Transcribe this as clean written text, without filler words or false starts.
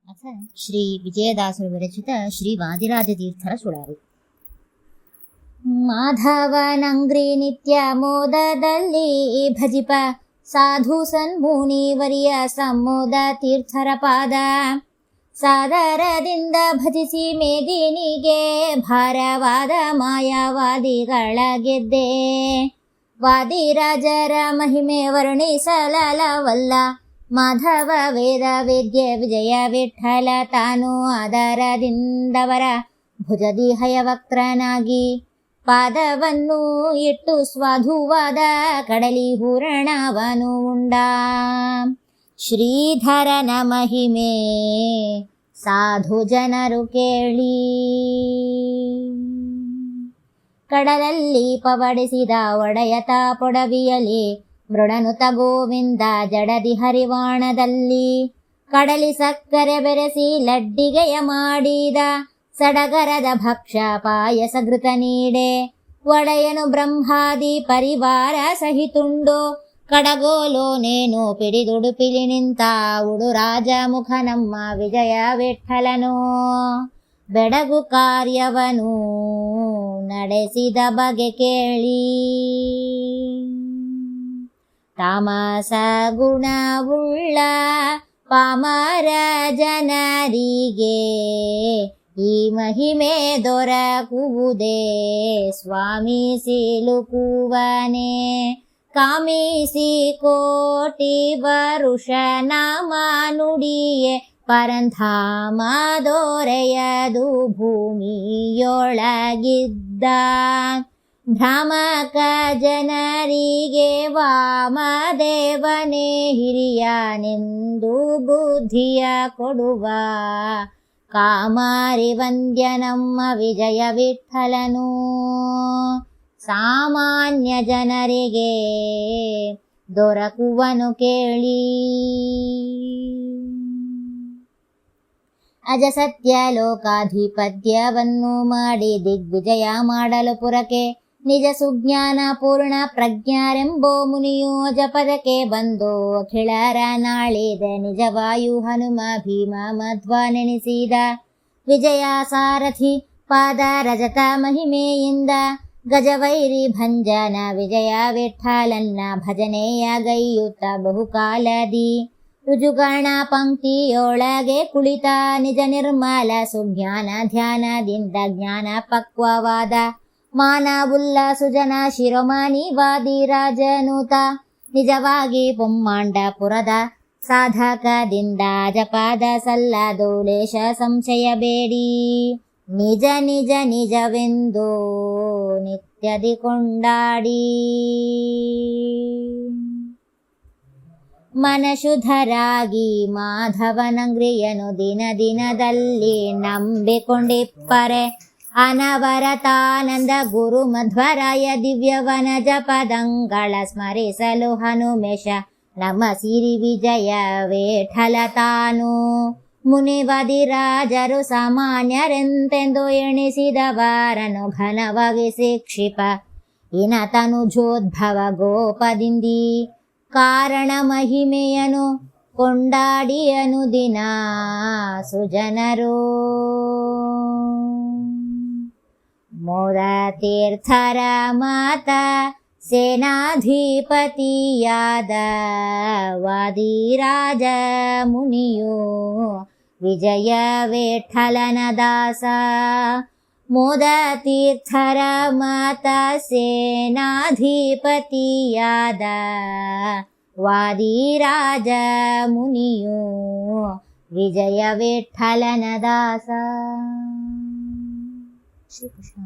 ಅಥ ಶ್ರೀ ವಿಜಯದಾಸರು ವಿರಚಿತ ಶ್ರೀ ವಾದಿರಾಜತೀರ್ಥರ ಸುಳಾರು. ಮಾಧವನಂಗ್ರಿ ನಿತ್ಯ ಮೋದದಲ್ಲಿ ಭಜಿಪ ಸಾಧು ಸನ್ಮುನಿವರಿಯ ಸಮ್ಮೋದ ತೀರ್ಥರ ಪಾದ ಸಾದರದಿಂದ ಭಜಿಸಿ ಮೇದಿನಿಗೆ ಭಾರವಾದ ಮಾಯಾವಾದಿಗಳ ಗೆದ್ದೆ. ವಾದಿರಾಜರ ಮಹಿಮೆ ವರ್ಣಿಸಲವಲ್ಲ, ಮಾಧವ ವೇದ ವೇದ್ಯ ವಿಜಯ ವಿಠಲ ತಾನು ಆಧಾರದಿಂದವರ ಭುಜದಿ ಹಯವಕ್ರನಾಗಿ ಪಾದವನ್ನು ಇಟ್ಟು ಸ್ವಾಧುವಾದ ಕಡಲಿ ಹೂರಣವನು ಉಂಡ. ಶ್ರೀಧರನ ಮಹಿಮೆ ಸಾಧು ಜನರು ಕೇಳಿ, ಕಡಲಲ್ಲಿ ಪವಡಿಸಿದ ಒಡೆಯತ ಪೊಡವಿಯಲಿ ಮೃಡನುತ ಗೋವಿಂದ ಜಡದಿ ಹರಿವಾಣದಲ್ಲಿ ಕಡಲಿ ಸಕ್ಕರೆ ಬೆರೆಸಿ ಲಡ್ಡಿಗೆಯ ಮಾಡಿದ ಸಡಗರದ ಭಕ್ಷ ಪಾಯಸ ಘೃತ ನೀಡೆ. ಒಡೆಯನು ಬ್ರಹ್ಮಾದಿ ಪರಿವಾರ ಸಹಿತುಂಡು ಕಡಗೋಲೋನೇನು ಪಿಡಿದುಡುಪಿಲಿ ನಿಂತ ಉಡು ರಾಜ ಮುಖ ನಮ್ಮ ವಿಜಯ ವಿಠಲನು. ಬೆಡಗು ಕಾರ್ಯವನು ನಡೆಸಿದ ಬಗೆ ಕೇಳಿ, ತಾಮಸ ಗುಣವುಳ್ಳ ಪಾಮರ ಜನರಿಗೆ ಈ ಮಹಿಮೆ ದೊರಕುವುದೇ ಸ್ವಾಮಿ ಸಿಲುಕುವನೆ. ಕಾಮಿಸಿ ಕೋಟಿ ವರುಷ ನಾಮ ನುಡಿಯೇ ಪರಂಧಾಮ ದೊರೆಯದು ಭೂಮಿಯೊಳಗಿದ್ದ. ಭ್ರಾಮಕ ಜನರಿಗೆ ವಾಮದೇವನೇ ಹಿರಿಯನೆಂದು ಬುದ್ಧಿಯ ಕೊಡುವ ಕಾಮಾರಿ ವಂದ್ಯ ನಮ್ಮ ವಿಜಯ ವಿಠಲನು. ಸಾಮಾನ್ಯ ಜನರಿಗೆ ದೊರಕುವನು ಕೇಳಿ. ಅಜಸತ್ಯ ಲೋಕಾಧಿಪತ್ಯವನ್ನು ಮಾಡಿ ದಿಗ್ವಿಜಯ ಮಾಡಲು ಪುರಕ್ಕೆ ನಿಜ ಸುಜ್ಞಾನ ಪೂರ್ಣ ಪ್ರಜ್ಞಾರೆಂಬೋ ಮುನಿಯು ಜಪದಕ್ಕೆ ಬಂದು ಅಖಿಳರ ನಾಳಿದ ನಿಜವಾಯು ಹನುಮ ಭೀಮ ಮಧ್ವ ನೆನೆಸಿದ. ವಿಜಯ ಸಾರಥಿ ಪಾದ ರಜತ ಮಹಿಮೆಯಿಂದ ಗಜವೈರಿ ಭಂಜನ ವಿಜಯ ವಿಠಲನ್ನ ಭಜನೆಯ ಗೈಯುತ್ತ ಬಹುಕಾಲದಿ ರುಜುಗಣ ಪಂಕ್ತಿಯೊಳಗೆ ಕುಳಿತ ನಿಜ ನಿರ್ಮಲ ಸುಜ್ಞಾನ ಧ್ಯಾನದಿಂದ ಜ್ಞಾನ ಪಕ್ವವಾದ ಮಾನವುಲ್ಲ ಸುಜನ ಶಿರೋಮಣಿ ವಾದಿರಾಜನೂತ. ನಿಜವಾಗಿ ಪೊಮ್ಮಾಂಡಪುರದ ಸಾಧಕದಿಂದ ಜಪಾದ ಸಲ್ಲದು ಲೇಷ ಸಂಶಯ ಬೇಡಿ. ನಿಜ ನಿಜ ನಿಜವೆಂದು ನಿತ್ಯದಿ ಕೊಂಡಾಡಿ ಮನಶುದ್ಧರಾಗಿ ಮಾಧವನಂಗ್ರಿಯನು ದಿನ ದಿನದಲ್ಲಿ ನಂಬಿಕೊಂಡಿಪ್ಪರೆ. ಅನವರತಾನಂದ ಗುರು ಮಧ್ವರಾಯ ದಿವ್ಯವನ ಜಪದಂಗಳ ಸ್ಮರಿಸಲು ಹನುಮೇಶ ನಮ್ಮ ಸಿರಿ ವಿಜಯ ವಿಠಲ ತಾನು. ಮುನಿವಾದಿರಾಜರು ಸಾಮಾನ್ಯರೆಂತೆಂದು ಎಣಿಸಿದವರನು ಘನವಾಗಿ ಶಿಕ್ಷಿಪ ಇನತನು ಜೋದ್ಭವ ಗೋಪದಿಂದಿ. ಕಾರಣ ಮಹಿಮೆಯನು ಕೊಂಡಾಡಿಯನು ದಿನ ಸುಜನರು. ಮೋದ ತೀರ್ಥರ ಮಾತ ಸೇನಾಧಿಪತಿಯಾದ ವಾದಿರಾಜ ಮುನಿಯು ವಿಜಯ ವಿಠಲನ ದಾಸ. ಮೋದ ತೀರ್ಥರ ಮಾತ ಸೇನಾಧಿಪತಿಯಾದ ವಾದಿರಾಜ ಮುನಿಯು ವಿಜಯ ವಿಠಲನ ದಾಸ. ಶ್ರೀಕೃಷ್ಣ.